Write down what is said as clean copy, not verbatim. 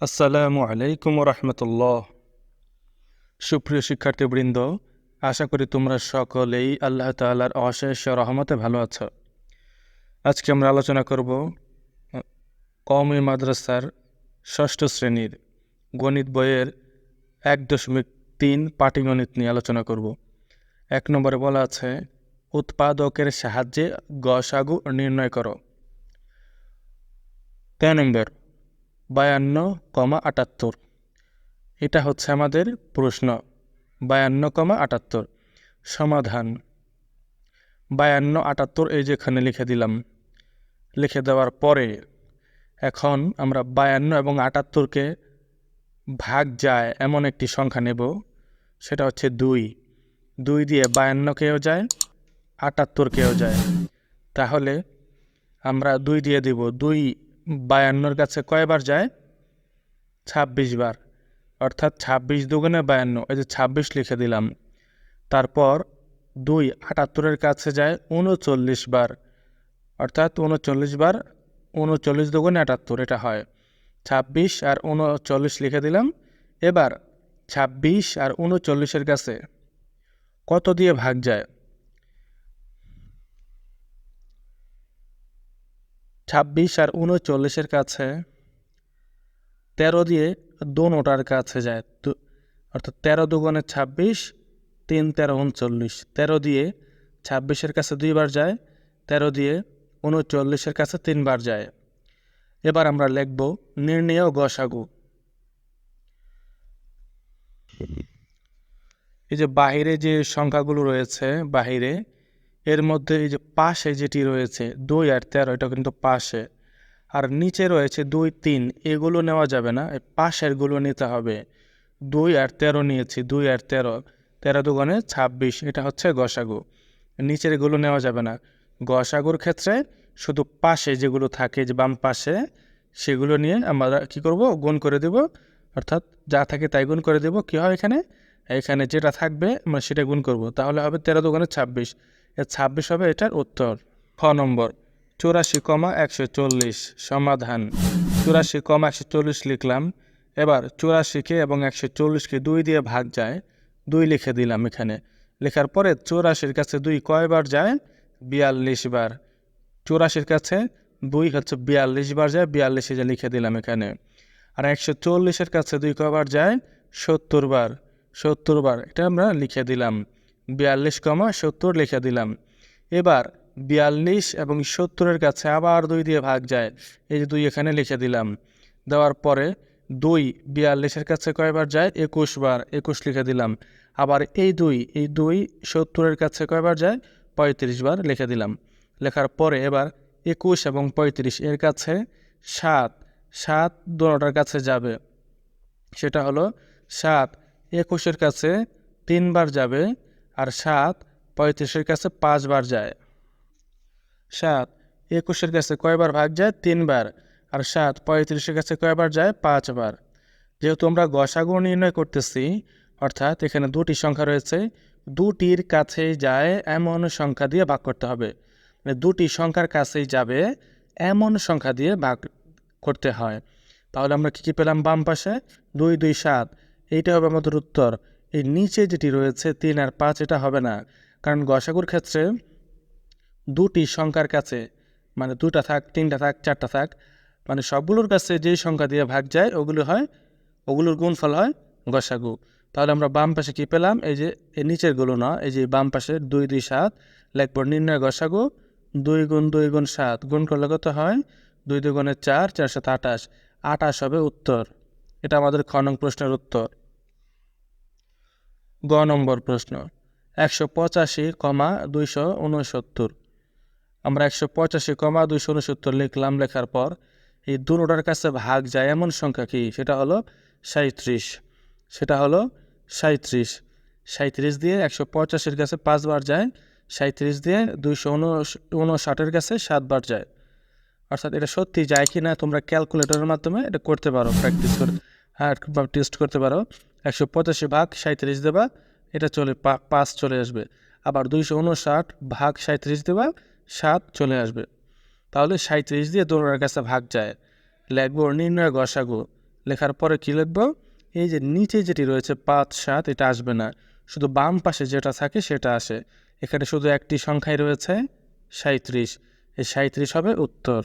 আসসালামু আলাইকুম রহমতুল্লাহ। সুপ্রিয় শিক্ষার্থীবৃন্দ, আশা করি তোমরা সকলেই আল্লাহ তাআলার অশেষ রহমতে ভালো আছো। আজকে আমরা আলোচনা করব কওমি মাদ্রাসার ষষ্ঠ শ্রেণীর গণিত বইয়ের 1.3 পাটিগণিত নিয়ে আলোচনা করব। 1 নম্বরে বলা আছে উৎপাদকের সাহায্যে গসাগু নির্ণয় করো। 3 নম্বর 52,78। এটা হচ্ছে আমাদের প্রশ্ন। 52,78 সমাধান। 52,78 এই যেখানে লিখে দিলাম। লিখে দেওয়ার পরে এখন আমরা 52 এবং 78কে ভাগ যায় এমন একটি সংখ্যা নেব, সেটা হচ্ছে 2। 2 দিয়ে 52কেও যায়, 78কেও যায়। তাহলে আমরা 2 দিয়ে দিব। 2 52-র কাছে কয়বার যায়? 26 বার। অর্থাৎ 26 দুগুণে 52, এই যে 26 লিখে দিলাম। তারপর 2 78-এর কাছে যায় 39 বার, অর্থাৎ 39 বার। 39 দুগুণে 78, এটা হয় 26 আর 39 লিখে দিলাম। এবার 26 আর 39-এর কাছে কত দিয়ে ভাগ যায়? 26 আর 39-এর কাছে 13 দিয়ে দোনোটার কাছে যায়। অর্থাৎ 13 দুগুণে 26, 3 13 39। 13 দিয়ে 26-এর কাছে 2 বার যায়, 13 দিয়ে 39-এর কাছে 3 বার যায়। এবার আমরা লিখব নির্ণেয় গসাগু। এই যে বাহিরে যে সংখ্যাগুলো রয়েছে, বাহিরে এর মধ্যে এই যে পাশে যেটি রয়েছে 2 আর 13, এটা কিন্তু পাশে। আর নিচে রয়েছে 2 3, এগুলো নেওয়া যাবে না, এই পাশেরগুলো নিতে হবে। 2 আর 13 নিয়েছি, 2 আর 13, 13 দুগুণে 26, এটা হচ্ছে গসাগু। নিচের এগুলো নেওয়া যাবে না। গসাগুর ক্ষেত্রে শুধু পাশে যেগুলো থাকে, যে বাম পাশে, সেগুলো নিয়ে আমরা কি করব? গুণ করে দেব। অর্থাৎ যা থাকে তাই গুণ করে দেব। কি হয় এখানে? এখানে যেটা থাকবে আমরা সেটা গুণ করব। তাহলে হবে 13 দুগুণে 26, 26 হবে এটার উত্তর। খ নম্বর 84,140 সমাধান। 84,140 লিখলাম। এবার 84কে এবং 140কে 2 দিয়ে ভাগ যায়, 2 লিখে দিলাম এখানে। লেখার পরে 84-র কাছে 2 কয়বার যায়? 42 বার। 84-র কাছে 2 হচ্ছে 42 বার যায়, 42 যে লিখে দিলাম এখানে। আর 140-এর কাছে 2 কয়বার যায়? 70 বার। 70 বার, এটা আমরা লিখে দিলাম। 42,70 লিখে দিলাম। এবার 42 এবং 70-এর কাছে আবার 2 দিয়ে ভাগ যায়, এই যে 2 এখানে লিখে দিলাম। দেওয়ার পরে 2 42-এর কাছে কয়বার যায়? 21 বার, 21 লিখে দিলাম। আবার এই 2 70-এর কাছে কয়বার যায়? 35 বার লিখে দিলাম। লেখার পরে এবার 21 এবং 35 এর কাছে 7 দুটোটার কাছে যাবে, সেটা হলো 7 21-এর কাছে 3 বার যাবে, আর 7 35-এর কাছে 5 বার যায়। 7 21-এর কাছে কয়বার ভাগ যায়? 3 বার। আর 7 35-এর কাছে কয়বার যায়? 5 বার। যেহেতু আমরা গসাগু নির্ণয় করতেছি, অর্থাৎ এখানে দুটি সংখ্যা রয়েছে, দুটির কাছেই যায় এমন সংখ্যা দিয়ে ভাগ করতে হবে। মানে দুটি সংখ্যার কাছেই যাবে এমন সংখ্যা দিয়ে ভাগ করতে হয়। তাহলে আমরা কী পেলাম? বাম পাশে 2 2 7, এইটা হবে আমাদের উত্তর। এই নিচে যেটি রয়েছে 3 আর 5, এটা হবে না, কারণ গসাগুর ক্ষেত্রে দুটি সংখ্যার কাছে, মানে 2টা থাক, 3টা থাক, 4টা থাক, মানে সবগুলোর কাছে যেই সংখ্যা দিয়ে ভাগ যায় ওগুলোর গুণফল হয় গসাগু। তাহলে আমরা বাম পাশে কি পেলাম? এই যে এই নিচেরগুলো না, এই যে বাম পাশে 2 2 7 লিখব নির্ণয় গসাগু। 2 গুণ 2 গুণ 7 গুণ করলে কত হয়? 2 2 গুণে 4, 4 7 28, 28 হবে উত্তর। এটা আমাদের খ নং প্রশ্নের উত্তর। গ নম্বর প্রশ্ন 185,269। আমরা 185,269 লিখলাম। লেখার পর এই দুটোটার কাছে ভাগ যায় এমন সংখ্যা কি? সেটা হলো 37। সেটা হলো 37। 37 দিয়ে 185-এর কাছে 5 বার যায়, 37 দিয়ে 259-এর কাছে 7 বার যায়। অর্থাৎ এটা সত্যি যায় কি না তোমরা ক্যালকুলেটরের মাধ্যমে এটা করতে পারো, প্র্যাকটিস করে, হ্যাঁ, টেস্ট করতে পারো। 185 ভাগ 37 দেবা, এটা চলে 5 চলে আসবে। আবার 259 ভাগ 37 দেবা, 7 চলে আসবে। তাহলে 37 দিয়ে দোনোটার কাছে ভাগ যায়। লিখব নির্ণয় গসাগু। লেখার পরে কী লিখব, এই যে নিচে যেটি রয়েছে 5, 7 এটা আসবে না, শুধু বাম পাশে যেটা থাকে সেটা আসে। এখানে শুধু একটি সংখ্যাই রয়েছে 37, এই 37 হবে উত্তর।